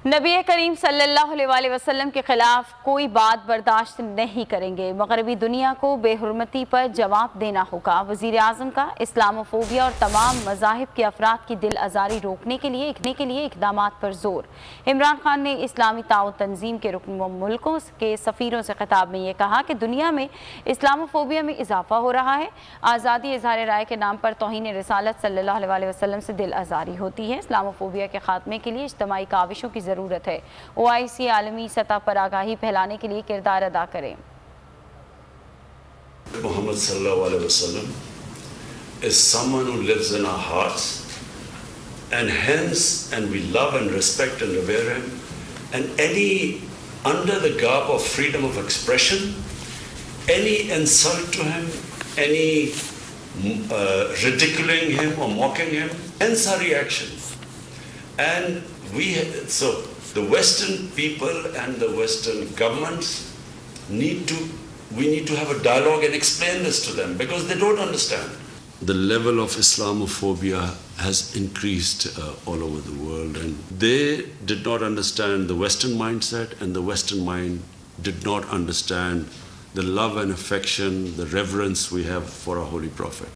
नबी करीम सल्लल्लाहु अलैहि वसल्लम के खिलाफ कोई बात बर्दाश्त नहीं करेंगे। मगरबी दुनिया को बेहुरमती पर जवाब देना होगा। वज़ीर आज़म का इस्लामोफोबिया और तमाम मज़ाहिब के अफराद की दिल आज़ारी रोकने के लिए इक़दामात पर जोर। इमरान खान ने इस्लामी ताउन तंजीम के रुकन मुल्कों के सफ़ीरों से खिताब में ये कहा कि दुनिया में इस्लामोफोबिया में इजाफा हो रहा है। आज़ादी इज़हार राय के नाम पर तौहीन रिसालत सल्लल्लाहु अलैहि वसल्लम से दिल आज़ारी होती है। इस्लामोफोबिया के खात्मे के लिए इज्तिमाई काविशों की ज़रूरत है। OIC आलमी सतह पर आगाही फैलाने के लिए किरदार अदा करें। Muhammad sallallahu alaihi wasallam is someone who lives in our hearts, and hence, and we love and respect and revere him. And under the garb of freedom of expression, any insult to him, any ridiculing him or mocking him, hence our reaction. And the Western people and the Western governments we need to have a dialogue and explain this to them because they don't understand. The level of Islamophobia has increased all over the world, and they did not understand the Western mindset, and the Western mind did not understand the love and affection, the reverence we have for our Holy Prophet.